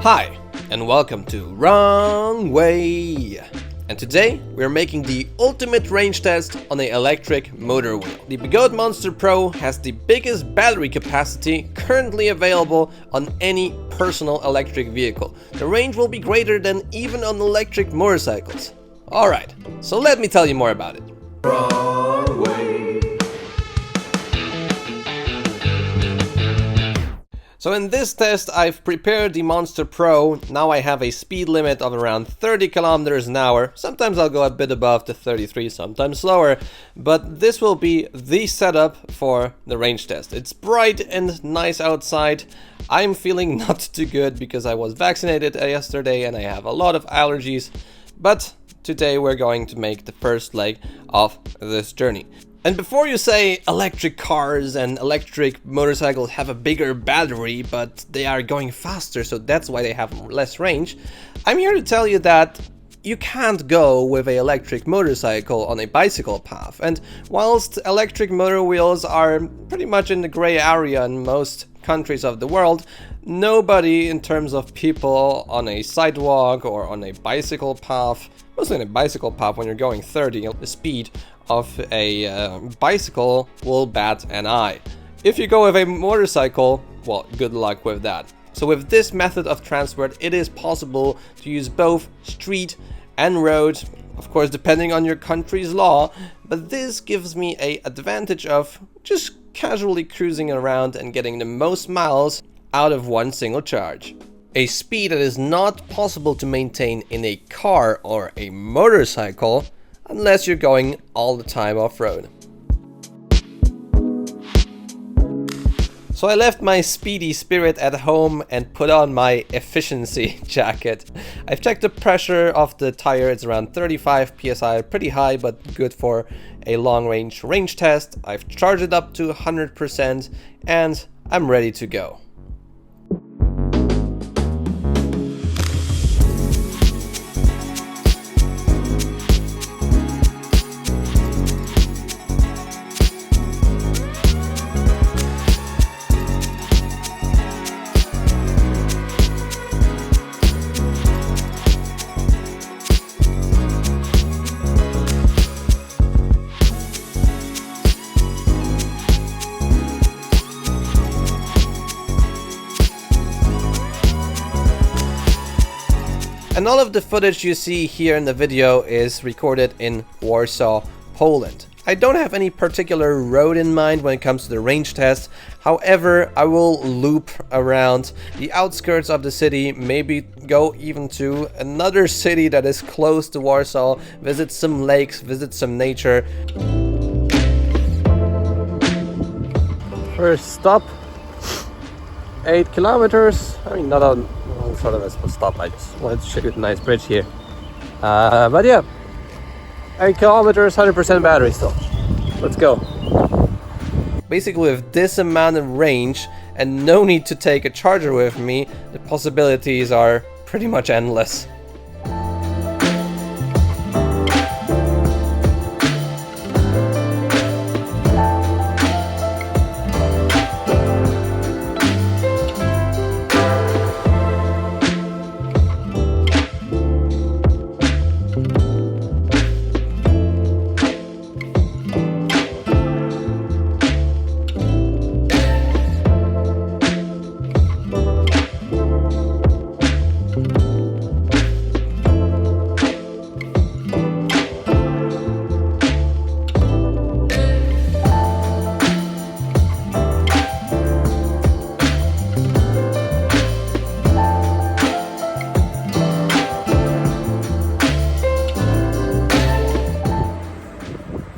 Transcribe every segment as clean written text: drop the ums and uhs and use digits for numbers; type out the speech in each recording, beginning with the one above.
Hi, and welcome to Wrong Way. And today we're making the ultimate range test on the electric motor wheel. The Goad Monster Pro has the biggest battery capacity currently available on any personal electric vehicle. The range will be greater than even on electric motorcycles. Alright, so let me tell you more about it. Wrong Way. So in this test I've prepared the Monster Pro. Now I have a speed limit of around 30 kilometers an hour. Sometimes I'll go a bit above the 33, sometimes slower. But this will be the setup for the range test. It's bright and nice outside. I'm feeling not too good because I was vaccinated yesterday and I have a lot of allergies. But today we're going to make the first leg of this journey. And before you say electric cars and electric motorcycles have a bigger battery, but they are going faster, so that's why they have less range, I'm here to tell you that you can't go with an electric motorcycle on a bicycle path. And whilst electric motor wheels are pretty much in the gray area in most countries of the world, nobody in terms of people on a sidewalk or on a bicycle path, mostly on a bicycle path when you're going 30, the speed of a bicycle will bat an eye. If you go with a motorcycle, well, good luck with that. So with this method of transport, it is possible to use both street and road, of course depending on your country's law, but this gives me an advantage of just casually cruising around and getting the most miles out of one single charge. A speed that is not possible to maintain in a car or a motorcycle unless you're going all the time off-road. So I left my speedy spirit at home and put on my efficiency jacket. I've checked the pressure of the tire, it's around 35 psi, pretty high but good for a long range test. I've charged it up to 100% and I'm ready to go. And all of the footage you see here in the video is recorded in Warsaw, Poland. I don't have any particular road in mind when it comes to the range test. However, I will loop around the outskirts of the city, maybe go even to another city that is close to Warsaw, visit some lakes, visit some nature. First stop, 8 kilometers. I mean, not on sort of a stop. I just wanted to show you the nice bridge here. But yeah, 8 kilometers, 100% battery still. Let's go. Basically, with this amount of range and no need to take a charger with me, the possibilities are pretty much endless.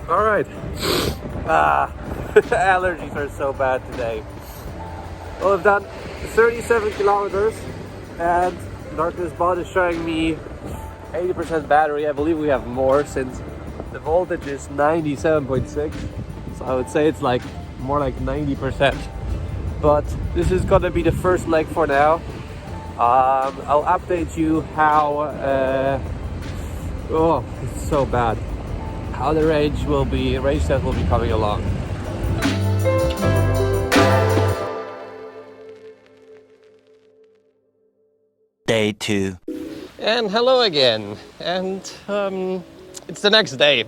Alright. Allergies are so bad today. Well, I've done 37 kilometers and Darkness Bot is showing me 80% battery. I believe we have more since the voltage is 97.6. So I would say it's like more like 90%. But this is gonna be the first leg for now. I'll update you how oh, it's so bad. How the range test will be coming along. Day 2. And hello again. And it's the next day.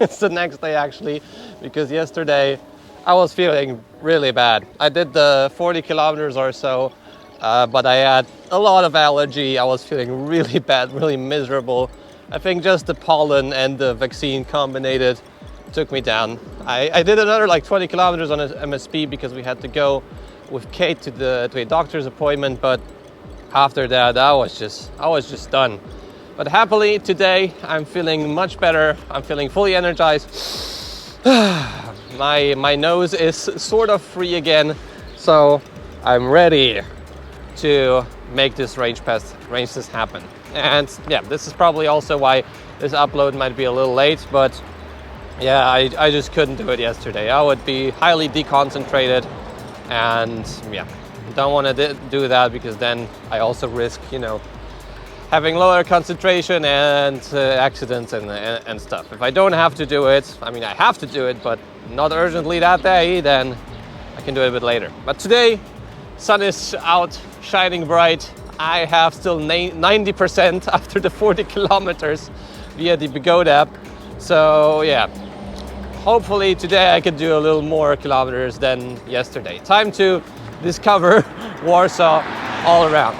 It's the next day actually, because yesterday I was feeling really bad. I did the 40 kilometers or so, but I had a lot of allergy. I was feeling really bad, really miserable. I think just the pollen and the vaccine combined took me down. I did another like 20 kilometers on a MSP because we had to go with Kate to a doctor's appointment, but after that I was just done. But happily today I'm feeling much better. I'm feeling fully energized. My nose is sort of free again, so I'm ready to make this range test happen. And yeah, this is probably also why this upload might be a little late, but yeah, I just couldn't do it yesterday. I would be highly deconcentrated, and yeah, don't want to do that because then I also risk, having lower concentration and accidents and stuff. If I don't have to do it, I mean I have to do it, but not urgently that day, then I can do it a bit later. But today, sun is out, shining bright. I have still 90% after the 40 kilometers via the Begode app. So yeah, hopefully today I can do a little more kilometers than yesterday. Time to discover Warsaw all around.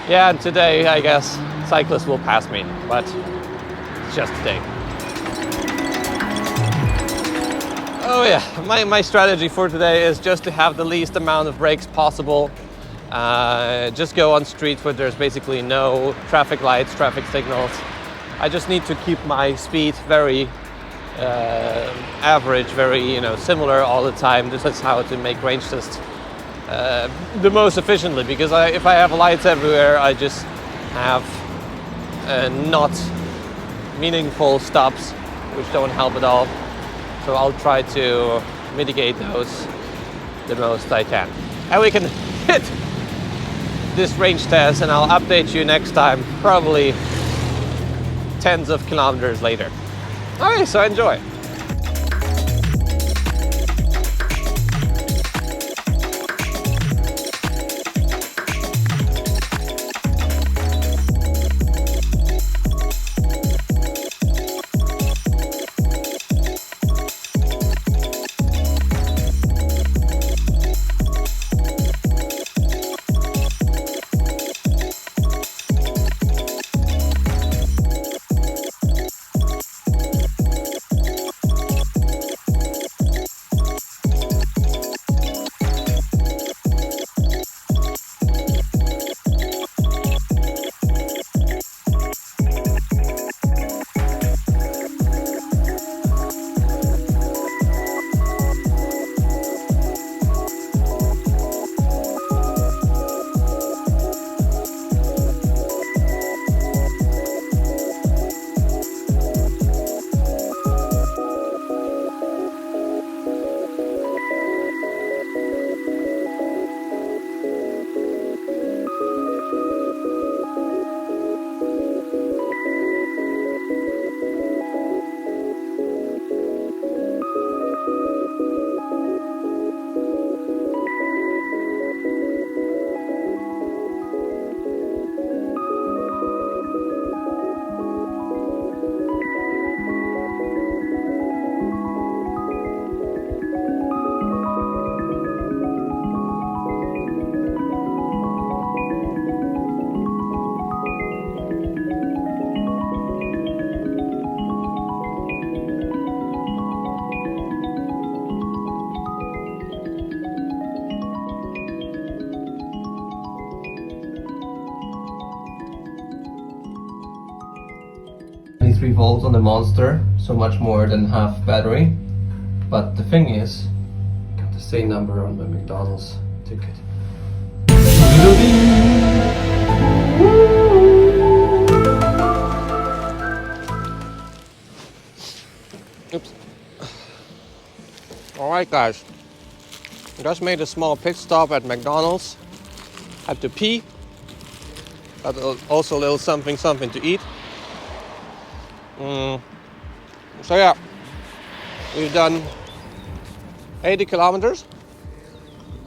Yeah, and today I guess cyclists will pass me, but it's just today. Oh yeah, my strategy for today is just to have the least amount of brakes possible. Just go on streets where there's basically no traffic lights, traffic signals. I just need to keep my speed very average, very similar all the time. This is how to make range test the most efficiently, because if I have lights everywhere, I just have not meaningful stops, which don't help at all. So I'll try to mitigate those the most I can. And we can hit this range test, and I'll update you next time, probably tens of kilometers later. Okay, so enjoy. Volts on the Monster, so much more than half battery. But the thing is, I got the same number on my McDonald's ticket. Oops. Alright guys, just made a small pit stop at McDonald's. Had to pee, but also a little something to eat. So yeah, we've done 80 kilometers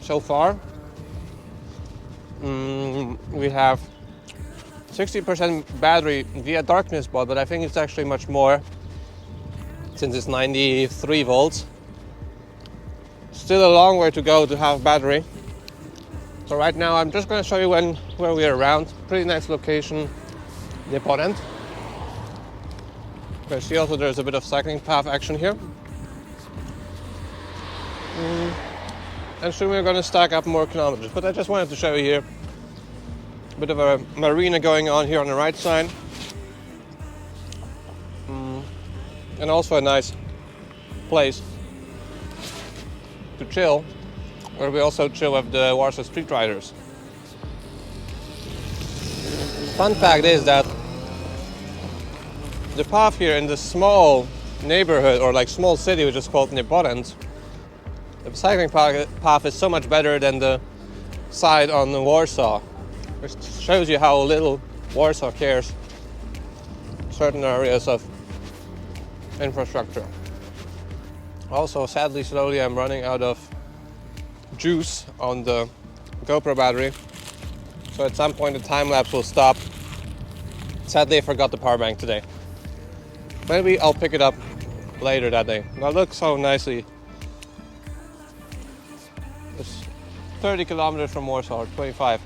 so far. We have 60% battery via darkness mod, but I think it's actually much more since it's 93 volts. Still a long way to go to have battery. So right now I'm just going to show you where we are around. Pretty nice location, Nieporęt. You can see also there's a bit of cycling path action here. And soon we're going to stack up more kilometers. But I just wanted to show you here a bit of a marina going on here on the right side. And also a nice place to chill, where we also chill with the Warsaw Street Riders. Fun fact is that the path here in this small neighborhood, or like small city, which is called Nieporęt, the cycling path is so much better than the side on Warsaw, which shows you how little Warsaw cares certain areas of infrastructure. Also, sadly, slowly I'm running out of juice on the GoPro battery, so at some point the time lapse will stop. Sadly, I forgot the power bank today. Maybe I'll pick it up later that day. That looks so nicely. It's 30 kilometers from Warsaw, or 25.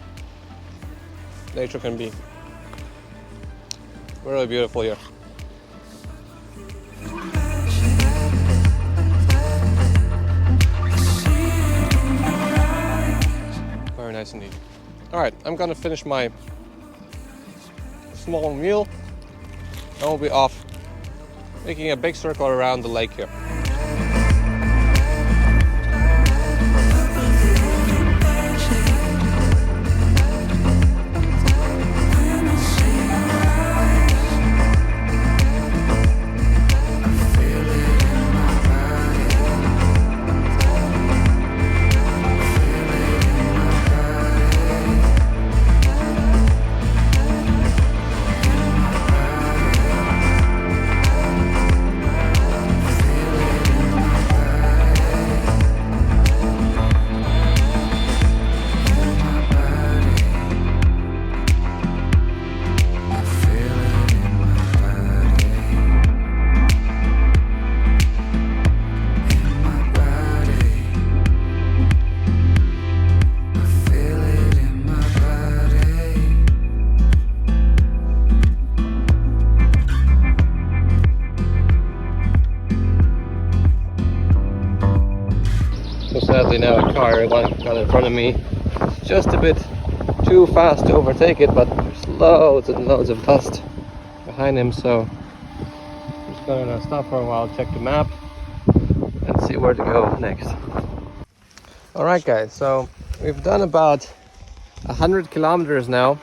Nature can be really beautiful here. Very nice indeed. Alright, I'm gonna finish my small meal and we'll be off making a big circle around the lake here. Sadly now a car got in front of me, just a bit too fast to overtake it, but there's loads and loads of dust behind him, so I'm just gonna stop for a while, check the map and see where to go next. Alright guys, so we've done about 100 kilometers now.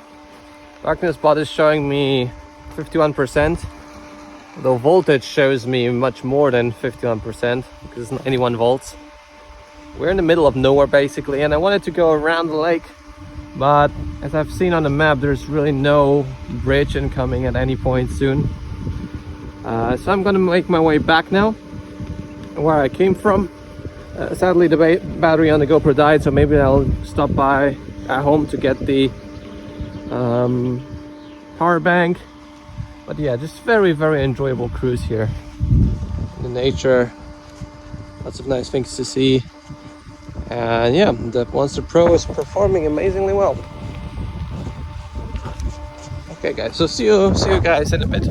Darkness bot is showing me 51%, though voltage shows me much more than 51% because it's 91 volts. We're in the middle of nowhere basically, and I wanted to go around the lake, but as I've seen on the map, there's really no bridge incoming at any point soon. So I'm gonna make my way back now, where I came from. Sadly, the battery on the GoPro died, so maybe I'll stop by at home to get the power bank. But yeah, just very enjoyable cruise here. The nature, lots of nice things to see. And yeah, the Monster Pro is performing amazingly well. Okay guys, so see you guys in a bit.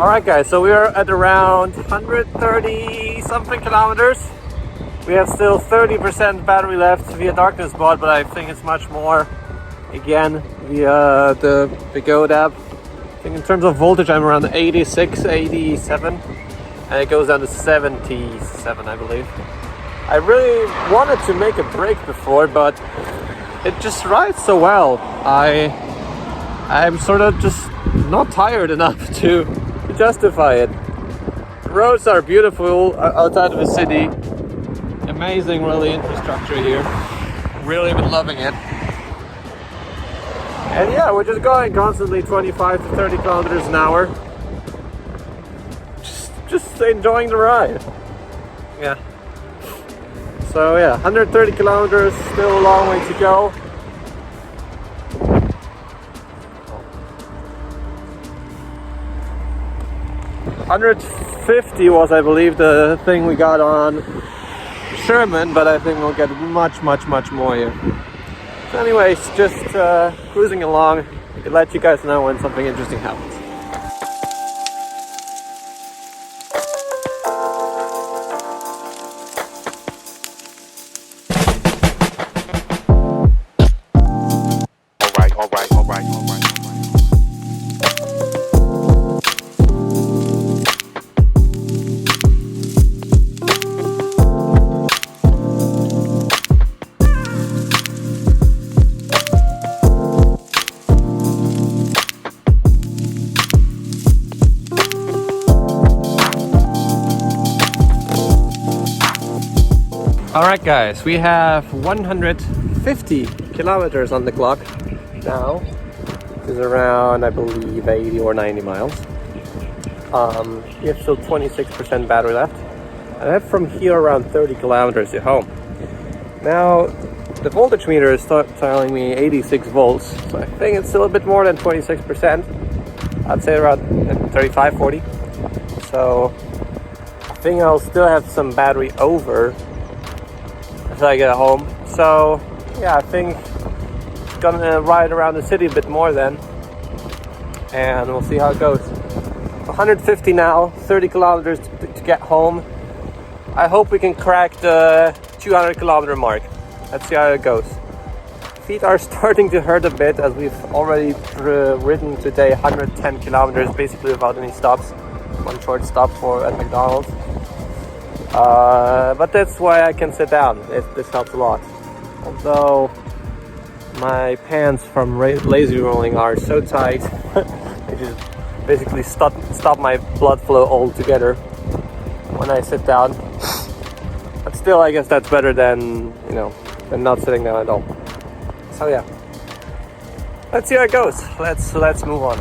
Alright guys, so we are at around 130 something kilometers. We have still 30% battery left via darkness mod, but I think it's much more again via the Guads app. I think in terms of voltage I'm around 86, 87, and it goes down to 77 I believe. I really wanted to make a break before, but it just rides so well. I'm sort of just not tired enough to justify it. The roads are beautiful outside of the city. Amazing really infrastructure here. Really been loving it. And yeah, we're just going constantly 25 to 30 kilometers an hour. Just enjoying the ride. Yeah. So yeah, 130 kilometers, still a long way to go. $150 was, I believe, the thing we got on Sherman, but I think we'll get much more here. So anyways, just cruising along. I can let you guys know when something interesting happens. Alright guys, we have 150 kilometers on the clock now. Which is around, I believe, 80 or 90 miles. We have still 26% battery left. And I have from here around 30 kilometers to home. Now, the voltage meter is telling me 86 volts. So I think it's still a bit more than 26%. I'd say around 35, 40. So I think I'll still have some battery over until I get home. So yeah, I think gonna ride around the city a bit more then, and we'll see how it goes. 150 now, 30 kilometers to get home. I hope we can crack the 200 kilometer mark. Let's see how it goes. Feet are starting to hurt a bit as we've already ridden today 110 kilometers basically without any stops. One short stop at McDonald's. But that's why I can sit down. This helps a lot. Although my pants from Lazyrolling are so tight, they just basically stop my blood flow altogether when I sit down. But still, I guess that's better than not sitting down at all. So yeah, let's see how it goes. Let's move on.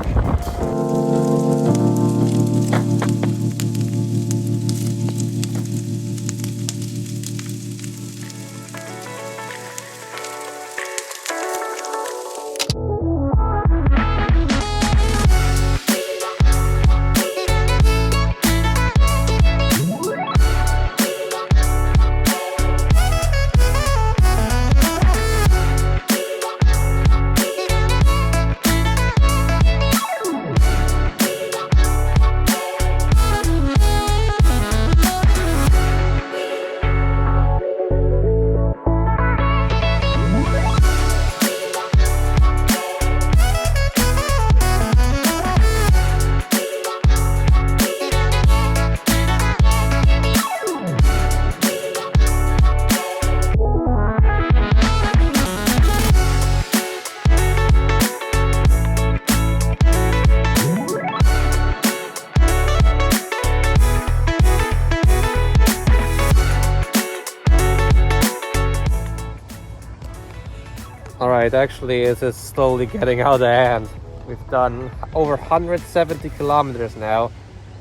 Alright, actually this is slowly getting out of hand. We've done over 170 kilometers now,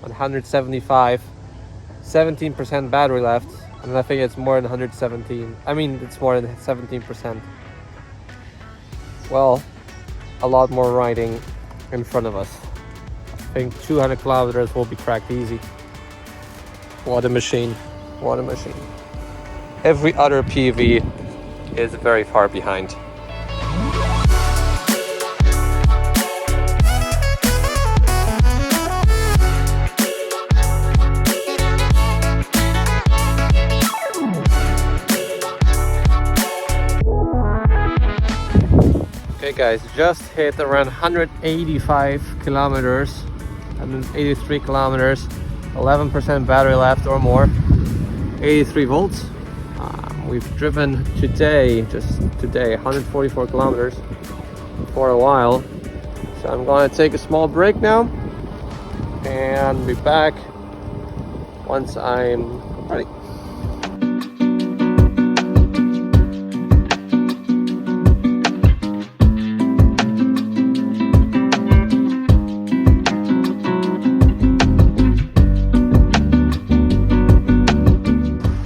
175, 17% battery left, and I think it's more than 117. I mean, it's more than 17%. Well, a lot more riding in front of us. I think 200 kilometers will be cracked easy. What a machine. What a machine. Every other PV is very far behind. Okay guys, just hit around 185 kilometers, 183 kilometers, 11% battery left or more, 83 volts. We've driven today, just today, 144 kilometers for a while. So I'm going to take a small break now and be back once I'm ready.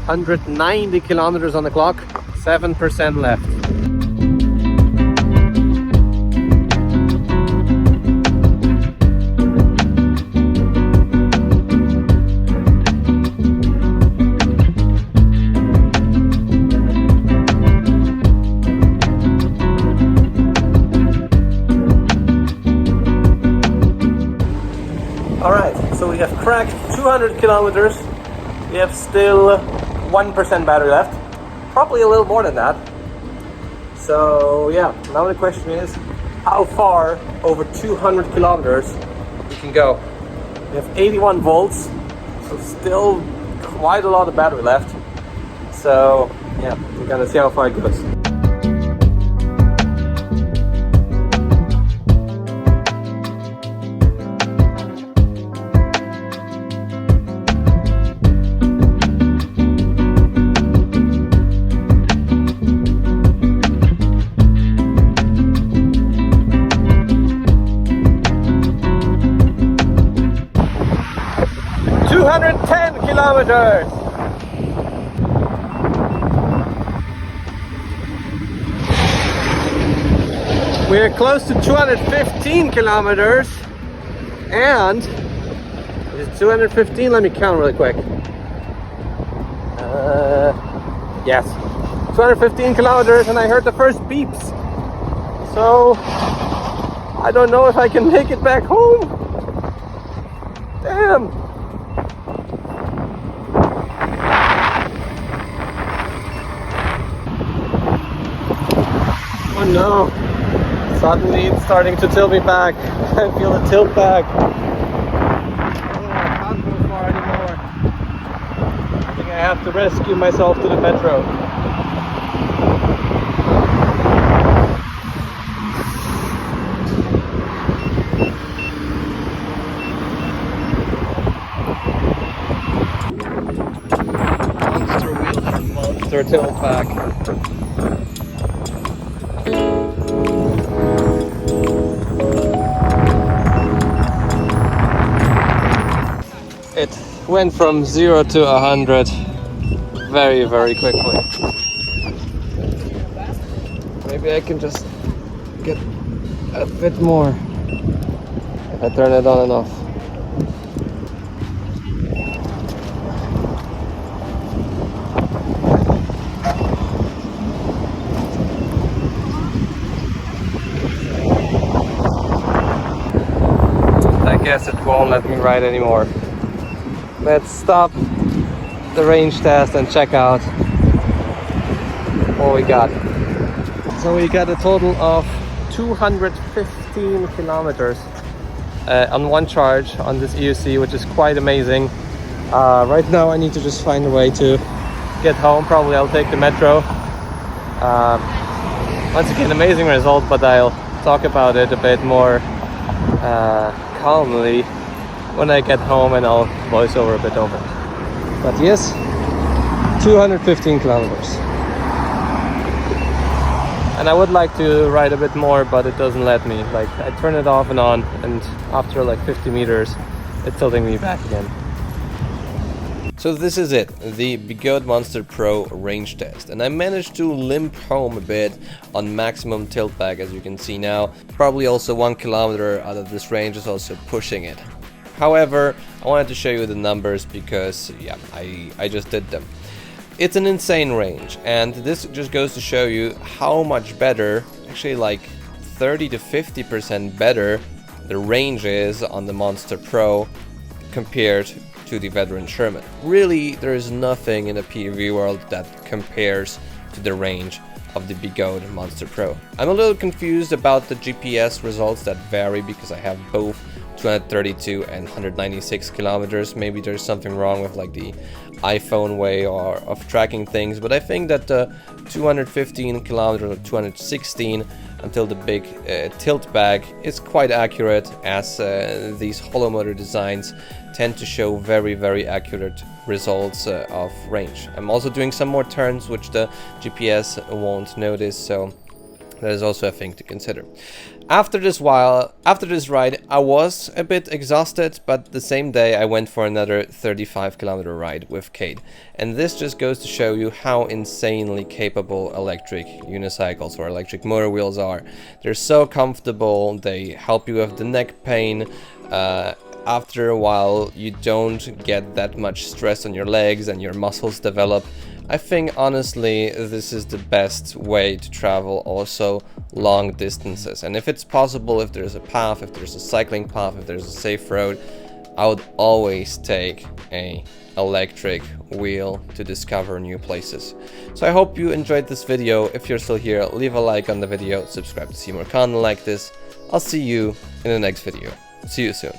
$190 kilometers on the clock, 7% left. Alright, so we have cracked 200 kilometers. We have still 1% battery left, probably a little more than that. So yeah, now the question is how far over 200 kilometers we can go. We have 81 volts, so still quite a lot of battery left. So yeah, we're gonna see how far it goes. Kilometers. We're close to 215 kilometers, and is it 215? Let me count really quick. Yes, 215 kilometers, and I heard the first beeps. So I don't know if I can make it back home. Damn. Oh no, suddenly it's starting to tilt me back. I feel the tilt back. Oh, I can't go far anymore. I think I have to rescue myself to the metro. Monster wheel and monster tilt back. It went from 0 to 100 very, very quickly. Maybe I can just get a bit more if I turn it on and off. I guess it won't let me ride anymore. Let's stop the range test and check out what we got. So we got a total of 215 kilometers on one charge on this EUC, which is quite amazing. Right now I need to just find a way to get home. Probably I'll take the metro. Once again, amazing result, but I'll talk about it a bit more calmly when I get home, and I'll voice over a bit over it. But yes, 215 kilometers. And I would like to ride a bit more, but it doesn't let me. Like, I turn it off and on, and after like 50 meters, it's tilting me back again. So this is it, the Goat Monster Pro range test, and I managed to limp home a bit on maximum tilt back, as you can see now. Probably also 1 kilometer out of this range is also pushing it. However, I wanted to show you the numbers because, yeah, I just did them. It's an insane range, and this just goes to show you how much better, actually like 30 to 50% better, the range is on the Monster Pro compared to the Veteran Sherman. Really, there is nothing in the PV world that compares to the range of the Begode Monster Pro. I'm a little confused about the GPS results that vary because I have both 232 and 196 kilometers. Maybe there's something wrong with like the iPhone way or of tracking things, but I think that the 215 kilometers or 216 until the big tilt bag is quite accurate, as these hollow motor designs tend to show very accurate results of range. I'm also doing some more turns which the GPS won't notice, so that is also a thing to consider. After this ride, I was a bit exhausted, but the same day I went for another 35-kilometer ride with Kate. And this just goes to show you how insanely capable electric unicycles or electric motor wheels are. They're so comfortable, they help you with the neck pain. After a while, you don't get that much stress on your legs and your muscles develop. I think honestly this is the best way to travel also long distances, and if it's possible, if there's a path, if there's a cycling path, if there's a safe road, I would always take a electric wheel to discover new places. So I hope you enjoyed this video. If you're still here, leave a like on the video, subscribe to see more content like this. I'll see you in the next video. See you soon.